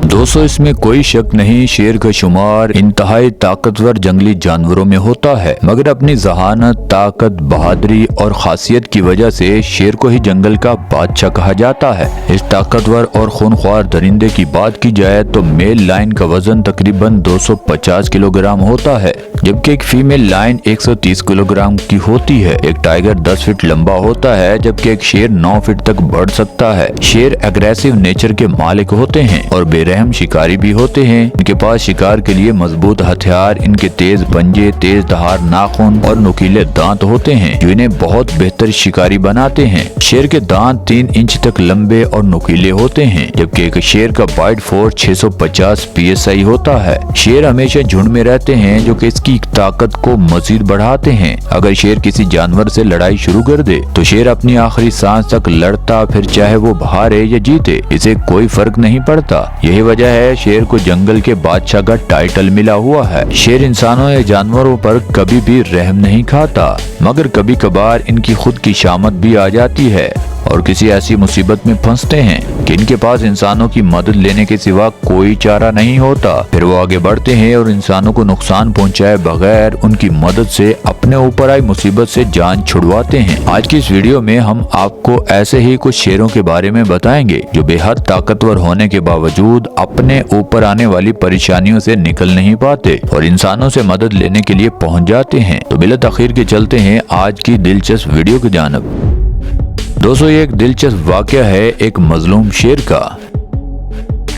दोस्तों, इसमें कोई शक नहीं, शेर का शुमार इंतहाई ताकतवर जंगली जानवरों में होता है, मगर अपनी जहानत, ताकत, बहादुरी और खासियत की वजह से शेर को ही जंगल का बादशाह कहा जाता है। इस ताकतवर और खूनख्वार दरिंदे की बात की जाए तो मेल लायन का वजन तकरीबन 250 किलोग्राम होता है, जबकि एक फीमेल लायन 130 किलोग्राम की होती है। एक टाइगर 10 फीट लंबा होता है, जबकि एक शेर 9 फीट तक बढ़ सकता है। शेर एग्रेसिव नेचर के मालिक होते हैं और बेरहम शिकारी भी होते हैं। इनके पास शिकार के लिए मजबूत हथियार, इनके तेज पंजे, तेज धार नाखून और नुकीले दांत होते हैं, जो इन्हें बहुत बेहतर शिकारी बनाते हैं। शेर के दांत 3 इंच तक लंबे और नुकीले होते हैं, जबकि एक शेर का बाइट फोर्स 650 PSI होता है। शेर हमेशा झुंड में रहते हैं, जो कि इसकी ताकत को मजीद बढ़ाते हैं। अगर शेर किसी जानवर से लड़ाई शुरू कर दे तो शेर अपनी आखिरी सांस तक लड़ता, फिर चाहे वो हारे या जीते, इसे कोई फर्क नहीं पड़ता। यही वजह है शेर को जंगल के बादशाह का टाइटल मिला हुआ है। शेर इंसानों या जानवरों पर कभी भी रहम नहीं खाता, मगर कभी कभार इनकी खुद की शामत भी आ जाती है और किसी ऐसी मुसीबत में फंसते हैं कि इनके पास इंसानों की मदद लेने के सिवा कोई चारा नहीं होता। फिर वो आगे बढ़ते हैं और इंसानों को नुकसान पहुंचाए बगैर उनकी मदद से अपने ऊपर आई मुसीबत से जान छुड़वाते हैं। आज की इस वीडियो में हम आपको ऐसे ही कुछ शेरों के बारे में बताएंगे जो बेहद ताकतवर होने के बावजूद अपने ऊपर आने वाली परेशानियों से निकल नहीं पाते और इंसानों से मदद लेने के लिए पहुंच जाते हैं। तो बिला तखीर के चलते हैं आज की दिलचस्प वीडियो की जानिब। दोस्तों, ये एक दिलचस्प वाकया है एक मजलूम शेर का,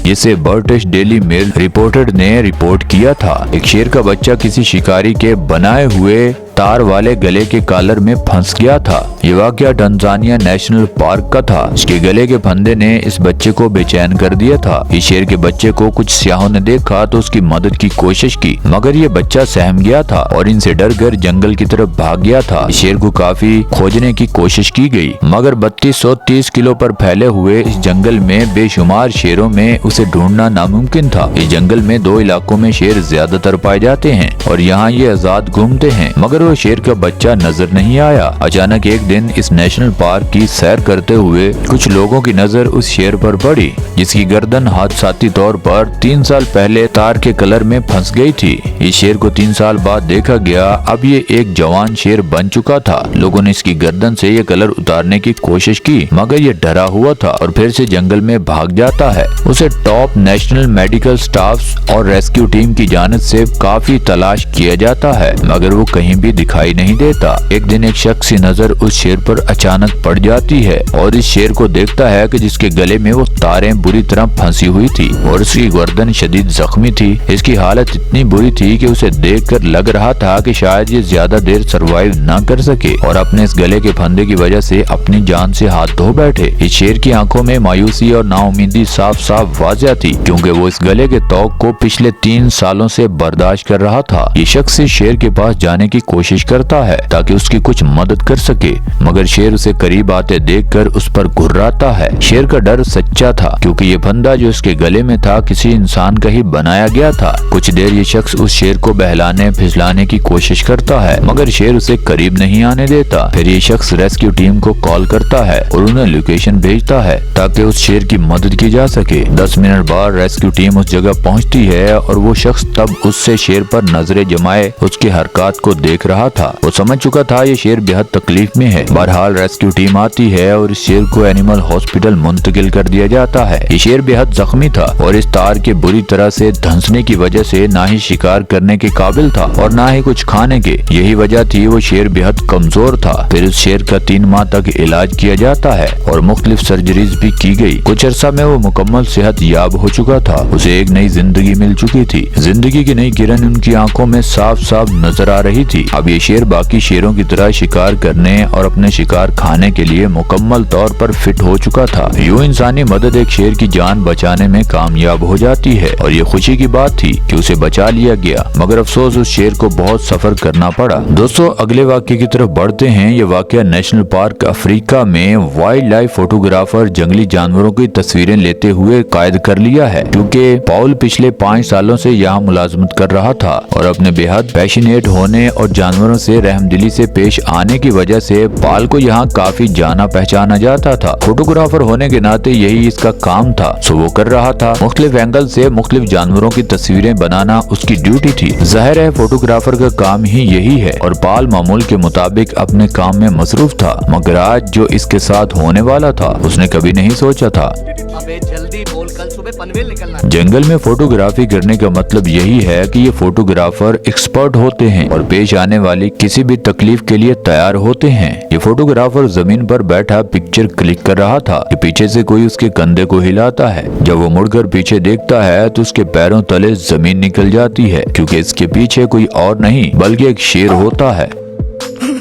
जिसे ब्रिटिश डेली मेल रिपोर्टर ने रिपोर्ट किया था। एक शेर का बच्चा किसी शिकारी के बनाए हुए तार वाले गले के कॉलर में फंस गया था। ये वाकया टंजानिया नेशनल पार्क का था। इसके गले के फंदे ने इस बच्चे को बेचैन कर दिया था। इस शेर के बच्चे को कुछ सियाहों ने देखा तो उसकी मदद की कोशिश की, मगर ये बच्चा सहम गया था और इनसे डर कर जंगल की तरफ भाग गया था। इस शेर को काफी खोजने की कोशिश की गई, मगर 3230 किलो पर फैले हुए इस जंगल में बेशुमार शेरों में उसे ढूंढना नामुमकिन था। इस जंगल में 2 इलाकों में शेर ज्यादातर पाए जाते हैं और यहाँ ये आजाद घूमते हैं, मगर वो शेर का बच्चा नजर नहीं आया। अचानक एक दिन इस नेशनल पार्क की सैर करते हुए कुछ लोगों की नजर उस शेर पर पड़ी, जिसकी गर्दन हादसाती तौर पर 3 साल पहले तार के कलर में फंस गई थी। इस शेर को 3 साल बाद देखा गया। अब ये एक जवान शेर बन चुका था। लोगों ने इसकी गर्दन से ये कलर उतारने की कोशिश की, मगर ये डरा हुआ था और फिर से जंगल में भाग जाता है। उसे टॉप नेशनल मेडिकल स्टाफ और रेस्क्यू टीम की जानिब से काफी तलाश किया जाता है, मगर वो कहीं भी दिखाई नहीं देता। एक दिन एक शख्स की नजर उस शेर पर अचानक पड़ जाती है और इस शेर को देखता है कि जिसके गले में वो तारें बुरी तरह फंसी हुई थी और उसकी गर्दन शदीद जख्मी थी। इसकी हालत इतनी बुरी थी कि उसे देखकर लग रहा था कि शायद ये ज्यादा देर सरवाइव ना कर सके और अपने इस गले के फंदे की वजह से अपनी जान से हाथ धो बैठे। इस शेर की आंखों में मायूसी और नाउमीदी साफ साफ वाज़िह थी, क्योंकि वो इस गले के तौक को पिछले 3 सालों से बर्दाश्त कर रहा था। ये शख्स इस शेर के पास जाने की कोशिश करता है ताकि उसकी कुछ मदद कर सके, मगर शेर उसे करीब आते देखकर उस पर घुर्राता है। शेर का डर सच्चा था, क्योंकि ये फंदा जो इसके गले में था किसी इंसान का ही बनाया गया था। कुछ देर ये शख्स उस शेर को बहलाने फिसलाने की कोशिश करता है, मगर शेर उसे करीब नहीं आने देता। फिर ये शख्स रेस्क्यू टीम को कॉल करता है और उन्हें लोकेशन भेजता है ताकि उस शेर की मदद की जा सके। 10 मिनट बाद रेस्क्यू टीम उस जगह पहुंचती है और वो शख्स तब उससे शेर पर नजरें जमाए उसकी हरकत को देख रहा था। वो समझ चुका था ये शेर बेहद तकलीफ में है। बहरहाल रेस्क्यू टीम आती है और इस शेर को एनिमल हॉस्पिटल मुंतकिल कर दिया जाता है। ये शेर बेहद जख्मी था और इस तार के बुरी तरह से धंसने की वजह से ना ही शिकार करने के काबिल था और ना ही कुछ खाने के। यही वजह थी वो शेर बेहद कमजोर था। फिर उस शेर का 3 माह तक इलाज किया जाता है और मुख्तलिफ सर्जरीज भी की गई। कुछ अरसा में वो मुकम्मल सेहत याब हो चुका था। उसे एक नई जिंदगी मिल चुकी थी। जिंदगी की नई किरण उनकी आंखों में साफ साफ नजर आ रही थी। अब ये शेर बाकी शेरों की तरह शिकार करने और अपने शिकार खाने के लिए मुकम्मल तौर पर फिट हो चुका था। यूं इंसानी मदद एक शेर की जान बचाने में कामयाब हो जाती है और ये खुशी की बात थी कि उसे बचा लिया गया, मगर अफसोस उस शेर को बहुत सफर करना पड़ा। दोस्तों, अगले वाक्य की तरफ बढ़ते हैं। ये वाक्य नेशनल पार्क अफ्रीका में वाइल्ड लाइफ फोटोग्राफर जंगली जानवरों की तस्वीरें लेते हुए कैद कर लिया है, क्योंकि पॉल पिछले 5 सालों से यहाँ मुलाजमत कर रहा था और अपने बेहद पैशनेट होने और जानवरों से रहमदिली से पेश आने की वजह से पाल को यहाँ काफी जाना पहचाना जाता था। फोटोग्राफर होने के नाते यही इसका काम था, सो वो कर रहा था। मुख्तलिफ एंगल से मुख्तलिफ जानवरों की तस्वीरें बनाना उसकी ड्यूटी थी। जाहिर है फोटोग्राफर का काम ही यही है और पाल मामूल के मुताबिक अपने काम में मसरूफ था, मगर आज जो इसके साथ होने वाला था उसने कभी नहीं सोचा था। अबे जल्दी बोल, कल सुबह पनवेल निकलना। जंगल में फोटोग्राफी करने का मतलब यही है कि ये फोटोग्राफर एक्सपर्ट होते हैं और पेश आने वाली किसी भी तकलीफ के लिए तैयार होते हैं। ये फोटोग्राफर जमीन पर बैठा पिक्चर क्लिक कर रहा था कि पीछे से कोई उसके कंधे को हिलाता है। जब वो मुड़कर पीछे देखता है तो उसके पैरों तले जमीन निकल जाती है, क्योंकि इसके पीछे कोई और नहीं बल्कि एक शेर होता है।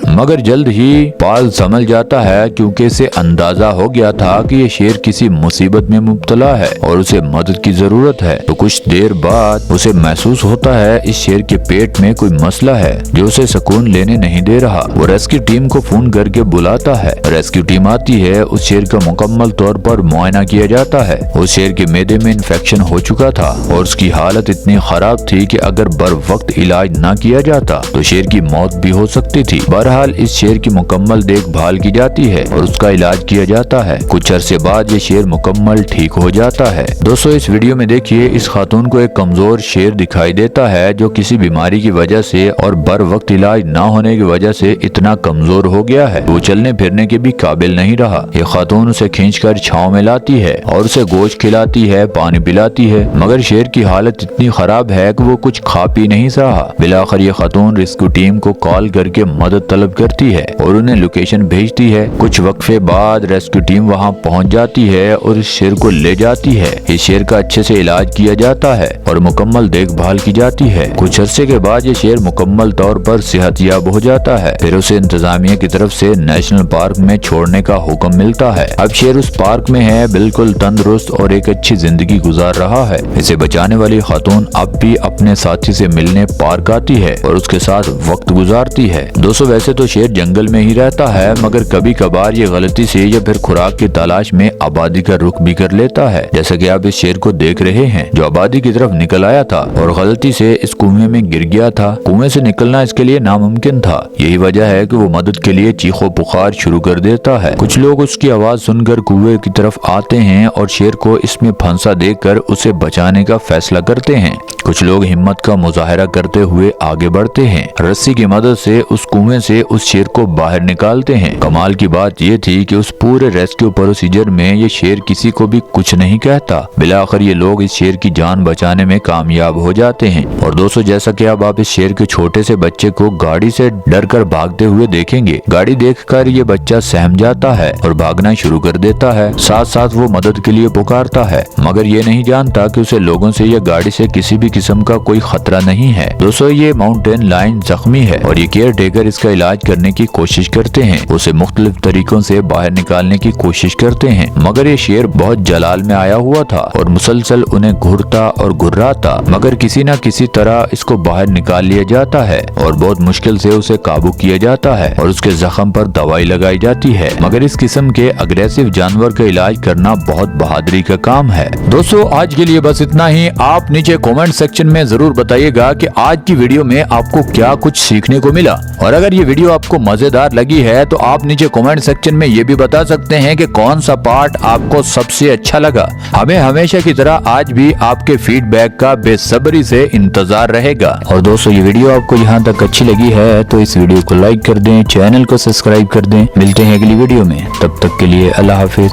मगर जल्द ही पाल समझ जाता है, क्योंकि इसे अंदाजा हो गया था कि ये शेर किसी मुसीबत में मुब्तला है और उसे मदद की जरूरत है। तो कुछ देर बाद उसे महसूस होता है इस शेर के पेट में कोई मसला है जो उसे सुकून लेने नहीं दे रहा। वो रेस्क्यू टीम को फोन करके बुलाता है। रेस्क्यू टीम आती है। उस शेर का मुकम्मल तौर पर मुआयना किया जाता है। उस शेर के मैदे में इन्फेक्शन हो चुका था और उसकी हालत इतनी खराब थी कि अगर बर वक्त इलाज न किया जाता तो शेर की मौत भी हो सकती थी। बहरहाल इस शेर की मुकम्मल देखभाल की जाती है और उसका इलाज किया जाता है। कुछ अरसे बाद ये शेर मुकम्मल ठीक हो जाता है। दोस्तों इस वीडियो में देखिए, इस खातून को एक कमजोर शेर दिखाई देता है जो किसी बीमारी की वजह से और बर वक्त इलाज न होने की वजह से इतना कमजोर हो गया है वो चलने फिरने के भी काबिल नहीं रहा। ये खातून उसे खींचकर छांव में लाती है और उसे गोश्त खिलाती है, पानी पिलाती है, मगर शेर की हालत इतनी खराब है कि वो कुछ खा पी नहीं रहा। बिलाखिर ये खातून रेस्क्यू टीम को कॉल करके मदद तलब करती है और उन्हें लोकेशन भेजती है। कुछ वक्फे बाद रेस्क्यू टीम वहां पहुंच जाती है और इस शेर को ले जाती है। इस शेर का अच्छे से इलाज किया जाता है और मुकम्मल देखभाल की जाती है। कुछ अरसे के बाद ये शेर मुकम्मल तौर पर सेहतयाब हो जाता है। फिर उसे इंतजामिया की तरफ से नेशनल पार्क में छोड़ने का हुक्म मिलता है। अब शेर उस पार्क में है, बिल्कुल तंदुरुस्त और एक अच्छी जिंदगी गुजार रहा है। इसे बचाने वाली खातून अब भी अपने साथी से मिलने पार्क आती है और उसके साथ वक्त गुजारती है। दोस्तों वैसे तो शेर जंगल में ही रहता है, मगर कभी कभार ये गलती से या फिर खुराक की तलाश में आबादी का रुख भी कर लेता है। जैसा कि आप इस शेर को देख रहे हैं जो आबादी की तरफ निकल आया था और गलती से इस कुएं में गिर गया था। कुएं से निकलना इसके लिए नामुमकिन था। यही वजह है कि वो मदद के लिए चीखो पुकार शुरू कर देता है। कुछ लोग उसकी आवाज सुनकर कुएं की तरफ आते हैं और शेर को इसमें फंसा देखकर उसे बचाने का फैसला करते हैं। कुछ लोग हिम्मत का मुजाहरा करते हुए आगे बढ़ते हैं। रस्सी की मदद से उस कुएं से उस शेर को बाहर निकालते हैं। कमाल की बात ये थी कि उस पूरे रेस्क्यू प्रोसीजर में ये शेर किसी को भी कुछ नहीं कहता। बिलाखिर ये लोग इस शेर की जान बचाने में कामयाब हो जाते हैं। और दोस्तों जैसा कि अब आप इस शेर के छोटे से बच्चे को गाड़ी से डर कर भागते हुए देखेंगे। गाड़ी देखकर ये बच्चा सहम जाता है और भागना शुरू कर देता है। साथ साथ वो मदद के लिए पुकारता है, मगर ये नहीं जानता कि उसे लोगों से या गाड़ी से किसी भी किस्म का कोई खतरा नहीं है। दोस्तों ये माउंटेन लायन जख्मी है और ये केयर टेकर इसका इलाज करने की कोशिश करते हैं। उसे मुख्तलिफ तरीकों से बाहर निकालने की कोशिश करते हैं, मगर ये शेर बहुत जलाल में आया हुआ था और मुसलसल उन्हें घूरता और घुर्राता, मगर किसी न किसी तरह इसको बाहर निकाल लिया जाता है और बहुत मुश्किल से उसे काबू किया जाता है और उसके जख्म पर दवाई लगाई जाती है। मगर इस किस्म के अग्रेसिव जानवर का इलाज करना बहुत बहादुरी का काम है। दोस्तों आज के लिए बस इतना ही। आप नीचे कमेंट सेक्शन में जरूर बताइएगा कि आज की वीडियो में आपको क्या कुछ सीखने को मिला, और अगर ये वीडियो आपको मजेदार लगी है तो आप नीचे कमेंट सेक्शन में ये भी बता सकते हैं कि कौन सा पार्ट आपको सबसे अच्छा लगा। हमें हमेशा की तरह आज भी आपके फीडबैक का बेसब्री से इंतजार रहेगा। और दोस्तों ये वीडियो आपको यहाँ तक अच्छी लगी है तो इस वीडियो को लाइक कर दें, चैनल को सब्सक्राइब कर दें। मिलते हैं अगली वीडियो में, तब तक के लिए अल्लाह हाफिज।